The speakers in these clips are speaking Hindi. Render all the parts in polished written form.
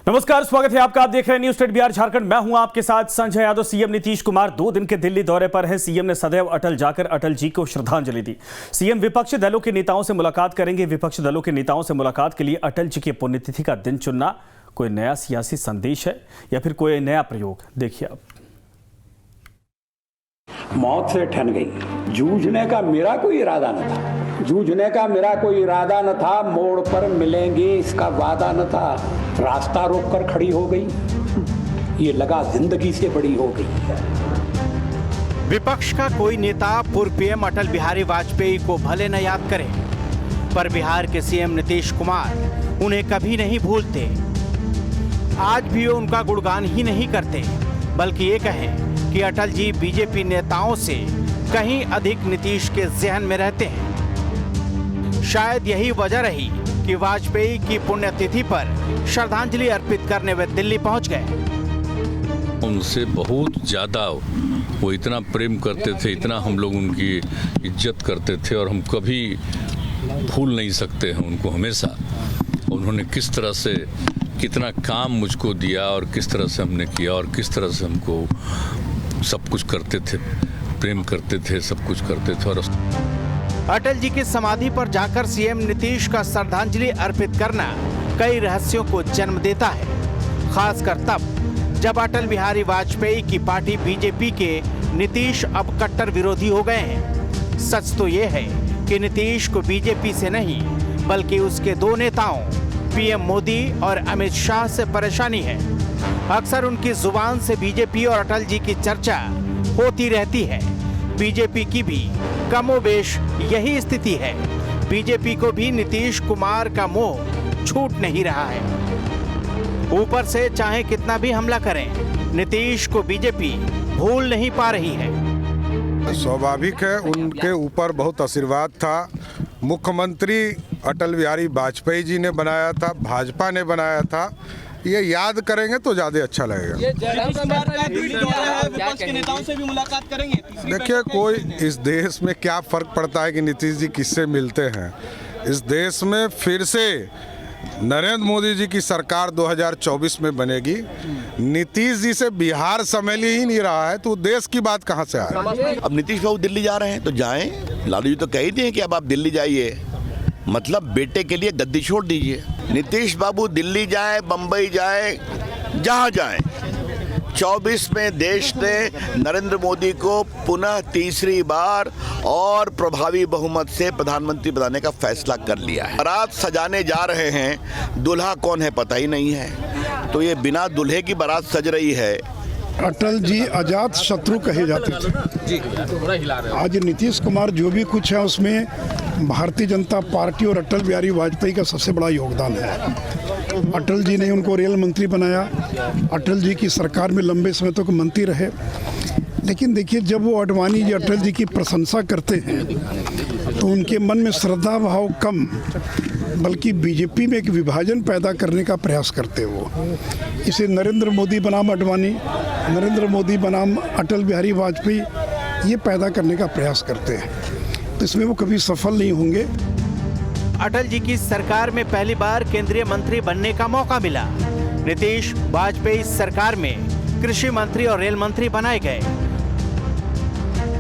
नमस्कार, स्वागत है आपका। आप देख रहे हैं न्यूज स्टेट बिहार झारखंड। मैं हूं आपके साथ संजय यादव। सीएम नीतीश कुमार 2 दिन के दिल्ली दौरे पर हैं। सीएम ने सदैव अटल जाकर अटल जी को श्रद्धांजलि दी। सीएम विपक्षी दलों के नेताओं से मुलाकात करेंगे। विपक्षी दलों के नेताओं से मुलाकात के लिए अटल जी की पुण्यतिथि का दिन चुनना कोई नया सियासी संदेश है या फिर कोई नया प्रयोग? देखिए आप। मौत से ठन गई। जूझने का मेरा कोई इरादा न था, जूझने का मेरा कोई इरादा न था, मोड़ पर मिलेंगे इसका वादा न था, रास्ता रोक कर खड़ी हो गई, ये लगा जिंदगी से बड़ी हो गई। विपक्ष का कोई नेता पूर्व पीएम अटल बिहारी वाजपेयी को भले न याद करे, पर बिहार के सीएम नीतीश कुमार उन्हें कभी नहीं भूलते। आज भी वो उनका गुणगान ही नहीं करते, बल्कि ये कहें कि अटल जी बीजेपी नेताओं से कहीं अधिक नीतीश के ज़हन में रहते हैं। शायद यही वजह रही कि वाजपेयी की पुण्यतिथि पर श्रद्धांजलि अर्पित करने वे दिल्ली पहुंच गए। उनसे बहुत ज़्यादा वो इतना प्रेम करते थे, इतना हम लोग उनकी इज्जत करते थे और हम कभी भूल नहीं सकते हैं उनको। हमेशा उन्होंने किस तरह से कितना काम मुझको दिया और किस तरह से हमने किया और किस तरह से हमको सब कुछ करते थे, प्रेम करते थे, सब कुछ करते थे। और अटल जी की समाधि पर जाकर सीएम नीतीश का श्रद्धांजलि अर्पित करना कई रहस्यों को जन्म देता है, खासकर तब जब अटल बिहारी वाजपेयी की पार्टी बीजेपी के नीतीश अब कट्टर विरोधी हो गए हैं। सच तो ये है कि नीतीश को बीजेपी से नहीं बल्कि उसके 2 नेताओं पीएम मोदी और अमित शाह से परेशानी है। अक्सर उनकी जुबान से बीजेपी और अटल जी की चर्चा होती रहती है। बीजेपी की भी कमोबेश यही स्थिति है। बीजेपी को भी नीतीश कुमार का मोह छूट नहीं रहा है। ऊपर से चाहे कितना भी हमला करें, नीतीश को बीजेपी भूल नहीं पा रही है। स्वाभाविक है, उनके ऊपर बहुत आशीर्वाद था। मुख्यमंत्री अटल बिहारी वाजपेयी जी ने बनाया था, भाजपा ने बनाया था। ये याद करेंगे तो ज्यादा अच्छा लगेगा। विपक्ष के नेताओं से भी मुलाकात करेंगे। देखिए, कोई इस देश में क्या फर्क पड़ता है कि नीतीश जी किससे मिलते हैं। इस देश में फिर से नरेंद्र मोदी जी की सरकार 2024 में बनेगी। नीतीश जी से बिहार संभल ही नहीं रहा है तो देश की बात कहां से आए। अब नीतीश बाबू दिल्ली जा रहे हैं तो जाएं। लालू जी तो कह ही दिए कि अब आप दिल्ली जाइए, मतलब बेटे के लिए गद्दी छोड़ दीजिए। नीतीश बाबू दिल्ली जाए, बम्बई जाए, जहां जाए, 24 में देश ने नरेंद्र मोदी को पुनः तीसरी बार और प्रभावी बहुमत से प्रधानमंत्री बनाने का फैसला कर लिया है। बारात सजाने जा रहे हैं, दूल्हा कौन है पता ही नहीं है, तो ये बिना दूल्हे की बारात सज रही है। अटल जी अजात शत्रु कहे जाते थे। आज नीतीश कुमार जो भी कुछ है उसमें भारतीय जनता पार्टी और अटल बिहारी वाजपेयी का सबसे बड़ा योगदान है। अटल जी ने उनको रेल मंत्री बनाया, अटल जी की सरकार में लंबे समय तक मंत्री रहे। लेकिन देखिए, जब वो आडवाणी जी अटल जी की प्रशंसा करते हैं तो उनके मन में श्रद्धा भाव कम बल्कि बीजेपी में एक विभाजन पैदा करने का प्रयास करते वो। इसे नरेंद्र मोदी बनाम आडवाणी, नरेंद्र मोदी बनाम अटल बिहारी वाजपेयी, ये पैदा करने का प्रयास करते हैं, तो इसमें वो कभी सफल नहीं होंगे। अटल जी की सरकार में पहली बार केंद्रीय मंत्री बनने का मौका मिला। नीतीश वाजपेयी सरकार में कृषि मंत्री और रेल मंत्री बनाए गए।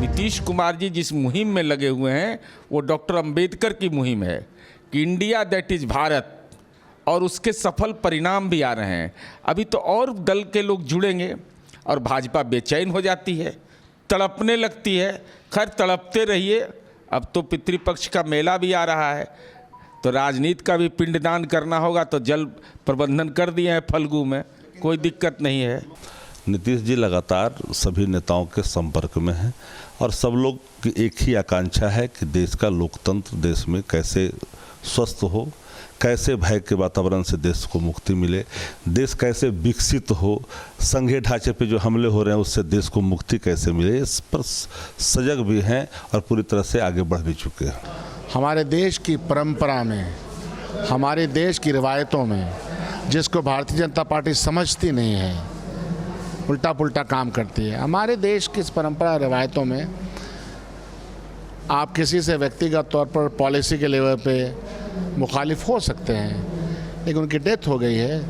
नीतीश कुमार जी जिस मुहिम में लगे हुए हैं वो डॉक्टर अंबेडकर की मुहिम है कि इंडिया दैट इज भारत, और उसके सफल परिणाम भी आ रहे हैं। अभी तो और दल के लोग जुड़ेंगे और भाजपा बेचैन हो जाती है, तड़पने लगती है। खैर, तड़पते रहिए। अब तो पितृपक्ष का मेला भी आ रहा है, तो राजनीति का भी पिंडदान करना होगा, तो जल प्रबंधन कर दिए हैं फल्गु में, कोई दिक्कत नहीं है। नीतीश जी लगातार सभी नेताओं के संपर्क में हैं और सब लोग की एक ही आकांक्षा है कि देश का लोकतंत्र देश में कैसे स्वस्थ हो, कैसे भय के वातावरण से देश को मुक्ति मिले, देश कैसे विकसित हो, संघीय ढांचे पे जो हमले हो रहे हैं उससे देश को मुक्ति कैसे मिले, इस पर सजग भी हैं और पूरी तरह से आगे बढ़ भी चुके हैं। हमारे देश की परंपरा में, हमारे देश की रिवायतों में, जिसको भारतीय जनता पार्टी समझती नहीं है, उल्टा पुल्टा काम करती है। हमारे देश की इस परंपरा रिवायतों में आप किसी से व्यक्तिगत तौर पर पॉलिसी के लेवल पे मुखालिफ हो सकते हैं, लेकिन उनकी डेथ हो गई है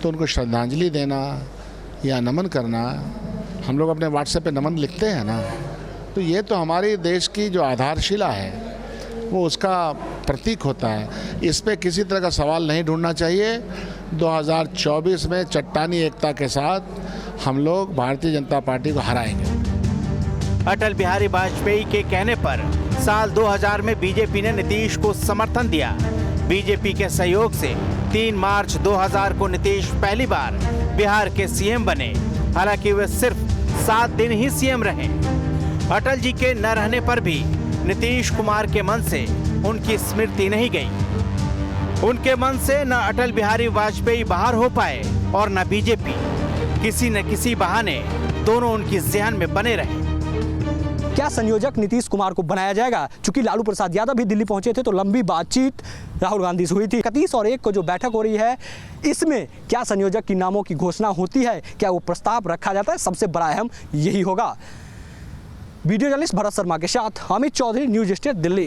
तो उनको श्रद्धांजलि देना या नमन करना, हम लोग अपने व्हाट्सएप पे नमन लिखते हैं ना, तो ये तो हमारे देश की जो आधारशिला है वो उसका प्रतीक होता है। इस पे किसी तरह का सवाल नहीं ढूंढना चाहिए। 2024 में चट्टानी एकता के साथ हम लोग भारतीय जनता पार्टी को हराएंगे। अटल बिहारी वाजपेयी के कहने पर साल 2000 में बीजेपी ने नीतीश को समर्थन दिया। बीजेपी के सहयोग से 3 मार्च 2000 को नीतीश पहली बार बिहार के सीएम बने। हालांकि वे सिर्फ 7 दिन ही सीएम रहे। अटल जी के न रहने पर भी नीतीश कुमार के मन से उनकी स्मृति नहीं गई। उनके मन से न अटल बिहारी वाजपेयी बाहर हो पाए और न बीजेपी। किसी न किसी बहाने दोनों उनकी ज़हन में बने रहे। क्या संयोजक नीतीश कुमार को बनाया जाएगा? चूंकि लालू प्रसाद यादव भी दिल्ली पहुंचे थे तो लंबी बातचीत राहुल गांधी से हुई थी। 31 और 1 को जो बैठक हो रही है, इसमें क्या संयोजक की नामों की घोषणा होती है, क्या वो प्रस्ताव रखा जाता है, सबसे बड़ा अहम यही होगा। वीडियो जर्नलिस्ट भरत शर्मा के साथ अमित चौधरी, न्यूज स्टेट, दिल्ली।